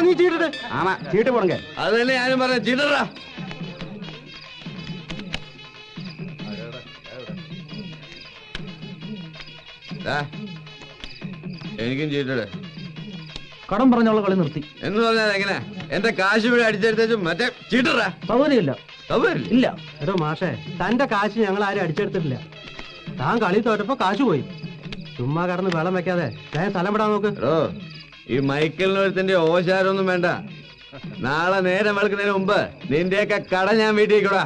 നീ ചീട്ടിട്ട് ആമാ ചീട്ട് പോണങ്ക അത് തന്നെ ഞാനും പറഞ്ഞ ചീട്ടറാ. എനിക്കും ചീട്ടിട്. കടം പറഞ്ഞുള്ള കളി നിർത്തി എന്ന് പറഞ്ഞാൽ എങ്ങനെ? എന്റെ കാശ് ഇവിടെ അടിച്ചെടുത്തും മറ്റേ ചീട്ടറാ. സൗകര്യമില്ല. ഇല്ല. എടോ മാഷേ, തന്റെ കാശ് ഞങ്ങൾ ആരും അടിച്ചെടുത്തിട്ടില്ല. താൻ കളി തോറ്റപ്പോ കാശ് പോയി. ചുമ്മാ കടന്ന് വെള്ളം വെക്കാതെ ഞാൻ സ്ഥലം വിടാൻ നോക്ക്. ഈ മൈക്കലിനൊരുത്തിന്റെ ഓശാരൊന്നും വേണ്ട. നാളെ നേരം വെളുക്കുന്നതിന് മുമ്പ് നിന്റെയൊക്കെ കട ഞാൻ വീട്ടിലേക്കൂടാ.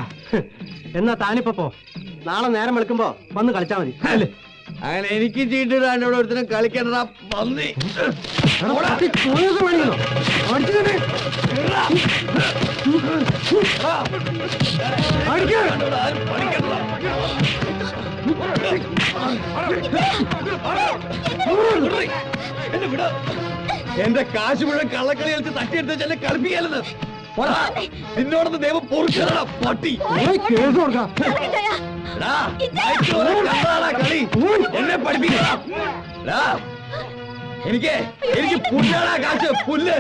എന്നാ താനിപ്പോ പോ. നാളെ നേരം വെളുക്കുമ്പോ വന്ന് കളിച്ചാ മതി. അങ്ങനെ എനിക്ക് ചീട്ടിടാണ്ട് ഇവിടെ ഒരുത്തിനും കളിക്കണ്ട പന്നി. എന്റെ കാശ് മുഴുവൻ കള്ളക്കളി കളിച്ച് തട്ടിയെടുത്ത് എന്നെ കളിപ്പിക്കാലെന്ന് നിന്നോടൊന്ന് ദൈവം പൊറുക്കണം പട്ടി. കളി എന്നെ പഠിപ്പിക്കണം. എനിക്ക് പുല്ലാടാ കാശ്, പുല്ല്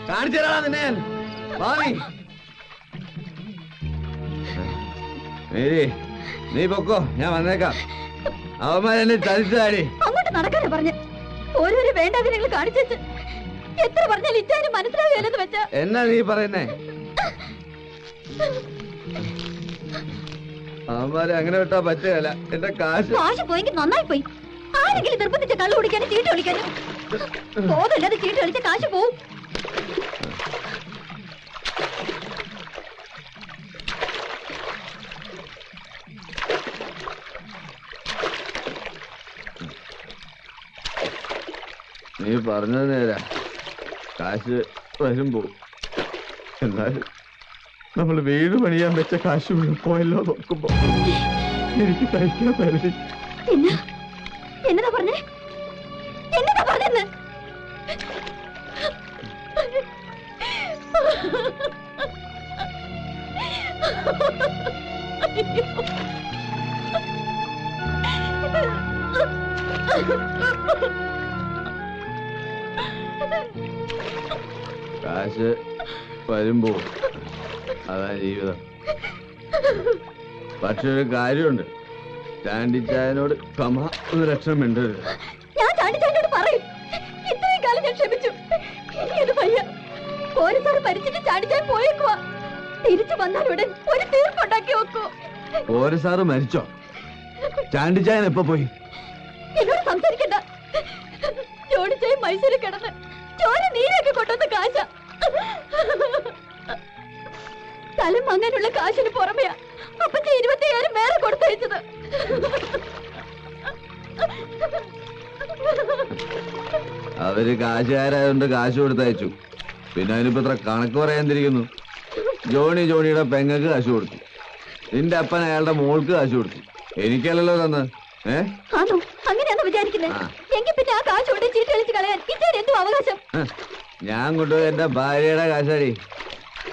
കാണിച്ചു തരാടാ നിന്നെ. ഭാവി നീ പൊക്കോ, ഞാൻ വന്നേക്കാം. അവന്മാരെന്നെ ചതിച്ചാടി. അങ്ങോട്ട് നടക്കാനാ പറഞ്ഞ് ഓരോരോ വേണ്ടാതെ നിങ്ങൾ കാണിച്ചു. എത്ര പറഞ്ഞാലും ഇറ്റാനും മനസ്സിലാവില്ലെന്ന് വെച്ചാ എന്നാ നീ പറയുന്നേ? അവന്മാരെ അങ്ങനെ വിട്ടാ പറ്റുകയല്ല. എന്റെ കാശ് പോയെങ്കിൽ നന്നായി പോയി. ആരെങ്കിലും നിർബന്ധിച്ച കള്ളു കുടിക്കാനും ചീട്ട് കളിക്കാനും ബോധമില്ലാതെ ചീട്ട് കളിച്ച കാശ് പോവും. നീ പറഞ്ഞത് നേരാ, കാശ് വരുമ്പോ. എന്നാലും നമ്മൾ വീട് പണിയാൻ വെച്ച കാശ് പോയല്ലോ നോക്കുമ്പോ എനിക്ക് തയ്ക്കാൻ തരുതി. എന്നതാ പറഞ്ഞേ? എന്നതാ പറഞ്ഞെന്ന്? കാശ് വരുമ്പോ അതാ ജീവിതം. പക്ഷെ ഒരു കാര്യമുണ്ട്, ചാണ്ടിച്ചായനോട് ഒന്ന് ലക്ഷണം മിണ്ടരുത്. ഞാൻ ചാണ്ടിച്ചായനോട് പറയും. ഇത്രയും കാലം ഞാൻ ക്ഷമിച്ചു. ഇത് പയ്യ പോലീസാർ പരിച്ചിട്ട് ചാണ്ടിച്ചായൻ പോയേക്കുവാ. തിരിച്ചു വന്നാലുടൻ ഒരു തീർപ്പുണ്ടാക്കി വെക്കൂ. പോലീസാറ് മരിച്ചോ? ചാണ്ടിച്ചായൻ എപ്പോ പോയി? എന്നോട് സംസാരിക്കണ്ട. ജോണിച്ചായൻ മൈസൂരിൽ കിടന്ന് ചോര നീരൊക്കെ കൊണ്ടുവന്ന കാശ. സ്ഥലം വാങ്ങാനുള്ള കാശിന് പുറമെയാ അപ്പച്ച 25,000 വേറെ കൊടുത്തയച്ചത്. അവര് കാശുകാരായതുകൊണ്ട് കാശ് കൊടുത്തയച്ചു. പിന്നെ അതിനിപ്പോ ഇത്ര കണക്ക് പറയാതിരിക്കുന്നു. ജോണിയുടെ പെങ്ങക്ക് കാശ് കൊടുത്തു. നിന്റെ അപ്പൻ അയാളുടെ മോൾക്ക് കാശ് കൊടുത്തു. എനിക്കല്ലല്ലോ തന്ന്. ആണോ? അങ്ങനെയാണോ വിചാരിക്കുന്നത്? എങ്കിൽ പിന്നെ ആ കാശ് കൊണ്ട് ചീട്ട് കളിച്ച് കളയാൻ ഇച്ചാൻ എന്തോ അവകാശം? ഞാൻ കൊണ്ടുപോയി എന്റെ ഭാര്യയുടെ കാശാടി.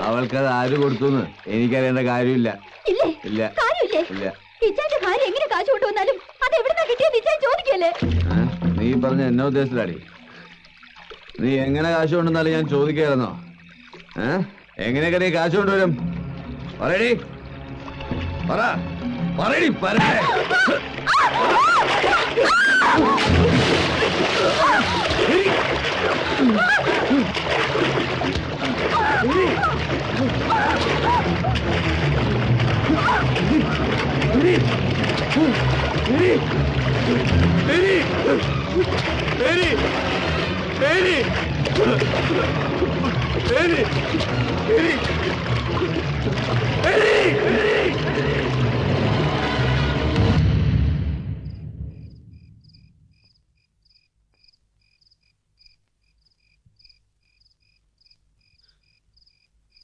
അവൾക്കത് ആര് കൊടുത്തുന്ന് എനിക്കറിയേണ്ട കാര്യമില്ല. ഇല്ല. ഇച്ചാന്റെ ഭാര്യ എങ്ങനെ കാശ് കൊണ്ടുവന്നാലും അത് എവിടുന്നാ കിട്ടിയെന്ന് ഇച്ചാൻ ചോദിക്കല്ലേ? നീ പറഞ്ഞ എന്നെ ഉദ്ദേശിച്ചാടി. നീ എങ്ങനെ കാശ് കൊണ്ടുവന്നാലും ഞാൻ ചോദിക്കായിരുന്നോ? എങ്ങനെയൊക്കെ നീ കാശ് കൊണ്ടുവരും? പറയടി, പറയടി, പറയേ.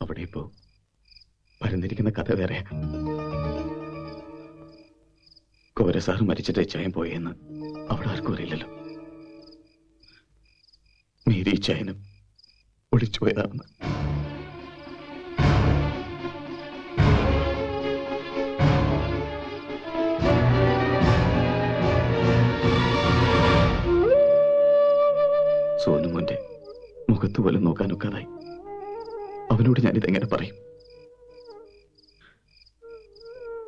അവിടെ ഇപ്പോ പരന്നിരിക്കുന്ന കഥ വേറെ. കോരസാറ് മരിച്ചിട്ട് ചായം പോയെന്ന് അവിടെ ആർക്കും അറിയില്ലല്ലോ. മേരി ചായനും ഒളിച്ചുപോയതാണെന്ന്. സോനുമോന്റെ മുഖത്ത് പോലും നോക്കാനൊക്കാതായി. അവനോട് ഞാനിതെങ്ങനെ പറയും?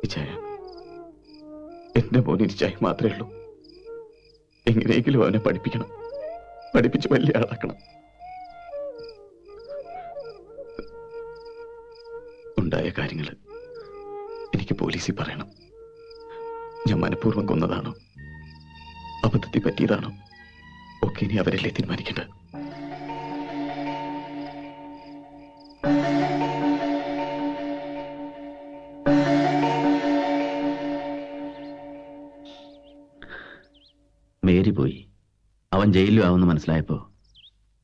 ഇച്ചായ, എന്റെ മോന് ഇച്ചായ മാത്രമേ ഉള്ളൂ. എങ്ങനെയെങ്കിലും അവനെ പഠിപ്പിക്കണം, പഠിപ്പിച്ച് വലിയ ആളാക്കണം. ഉണ്ടായ കാര്യങ്ങൾ എനിക്ക് പോലീസിൽ പറയണം. ഞാൻ മനഃപൂർവ്വം കൊന്നതാണോ, അബദ്ധത്തിൽ പറ്റിയതാണോ ഒക്കെ ഇനി അവരല്ലേ തീരുമാനിക്കേണ്ടത്. മേരി പോയി, അവൻ ജയിലിലും ആവുമെന്ന് മനസ്സിലായപ്പോ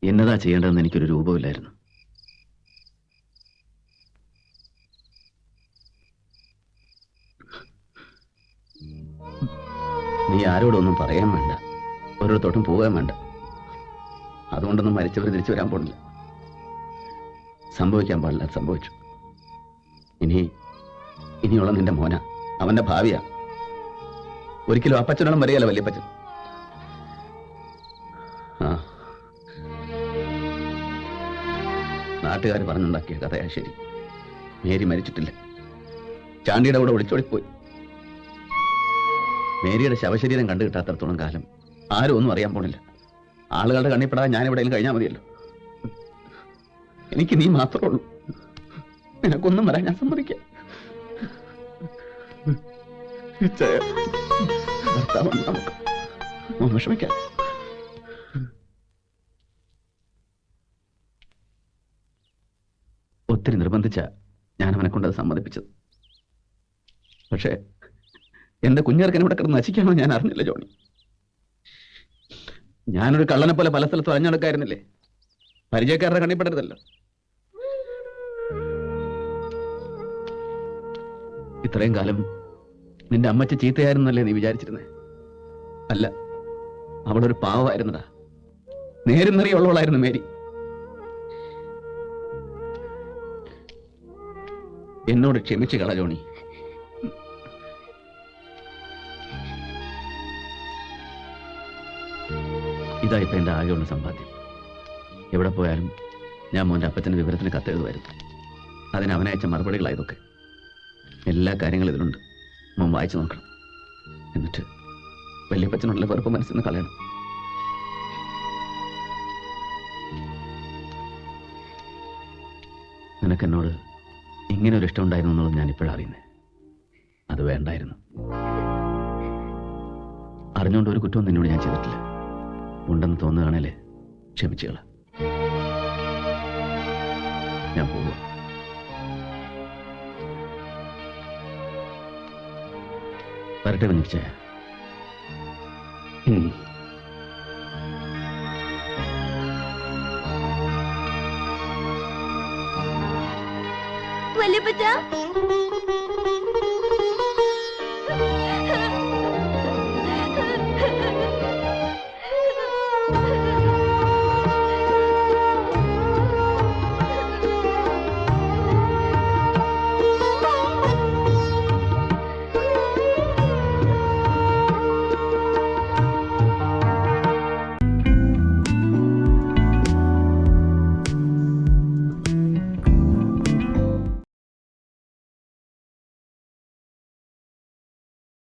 എന്നതാ ചെയ്യേണ്ടതെന്ന് എനിക്കൊരു രൂപമില്ലായിരുന്നു. നീ ആരോടൊന്നും പറയാൻ വേണ്ട, ഓരോരുത്തോട്ടും പോകാൻ വേണ്ട. അതുകൊണ്ടൊന്നും മരിച്ചവർ തിരിച്ചു വരാൻ പോണില്ല. സംഭവിക്കാൻ പാടില്ല, സംഭവിച്ചു. ഇനിയുള്ള നിന്റെ മോന, അവന്റെ ഭാവിയാ. ഒരിക്കലും അപ്പച്ചനോളം വരികയല്ല വല്യപ്പച്ചൻ. നാട്ടുകാർ പറഞ്ഞുണ്ടാക്കിയ കഥയാ ശരി. മേരി മരിച്ചിട്ടില്ല, ചാണ്ടിയുടെ കൂടെ ഒളിച്ചോടിപ്പോയി. മേരിയുടെ ശവശരീരം കണ്ടു കിട്ടാത്തടത്തോളം കാലം ആരും ഒന്നും അറിയാൻ പോണില്ല. ആളുകളുടെ കണ്ണിപ്പെടാതെ ഞാൻ എവിടെയെങ്കിലും കഴിഞ്ഞാൽ മതിയല്ലോ. എനിക്ക് നീ മാത്രമേ ഉള്ളൂ. നിനക്കൊന്നും വരാൻ ഞാൻ സമ്മതിക്കാം. ഭർത്താവുണ്ട് നമുക്ക്, വിഷമിക്കാം. ഒത്തിരി നിർബന്ധിച്ച ഞാൻ അവനെ കൊണ്ടത് സമ്മതിപ്പിച്ചത്. പക്ഷേ എന്റെ കുഞ്ഞേർക്കനെ ഇവിടെ കിടന്ന് നശിക്കാനോ ഞാൻ അറിഞ്ഞില്ല ജോണി. ഞാനൊരു കള്ളനെ പോലെ പല സ്ഥലത്തും അരഞ്ഞെടുക്കായിരുന്നില്ലേ. പരിചയക്കാരുടെ കണ്ണിപ്പെടരുതല്ലോ. ഇത്രയും കാലം നിന്റെ അമ്മച്ചി ചീത്തയായിരുന്നല്ലേ നീ വിചാരിച്ചിരുന്നേ? അല്ല, അവളൊരു പാവമായിരുന്നടാ. നേരുന്നറിയുള്ളവളായിരുന്നു മേരി. എന്നോട് ക്ഷമിച്ചു കള ജോണി. ഇതായിപ്പോ എന്റെ ആകെയുള്ള സമ്പാദ്യം. എവിടെ പോയാലും ഞാൻ മോന്റെ അപ്പച്ചന്റെ വിവരത്തിന് കത്തെഴുതുമായിരുന്നു. അതിന് അവനയച്ച മറുപടികളായതൊക്കെ. എല്ലാ കാര്യങ്ങളും ഇതിലുണ്ട്. മോൻ വായിച്ചു നോക്കണം. എന്നിട്ട് വല്യപ്പച്ചനുള്ള വെറുപ്പ് മനസ്സിൽ നിന്ന് കളയണം. നിനക്കെന്നോട് ഇങ്ങനെ ഒരു ഇഷ്ടം ഉണ്ടായിരുന്നു എന്നുള്ളത് ഞാൻ ഇപ്പോഴാണ് അറിയുന്നത്. അത് വേണ്ടായിരുന്നു. അറിഞ്ഞുകൊണ്ട് ഒരു കുറ്റവും നിന്നോട് ഞാൻ ചെയ്തിട്ടില്ല. ഉണ്ടെന്ന് തോന്നുകയാണല്ലേ, ക്ഷമിച്ചുകള. ഞാൻ പോവുക. വരട്ടെ കുഞ്ഞിച്ചേ. വല്യപ്പച്ച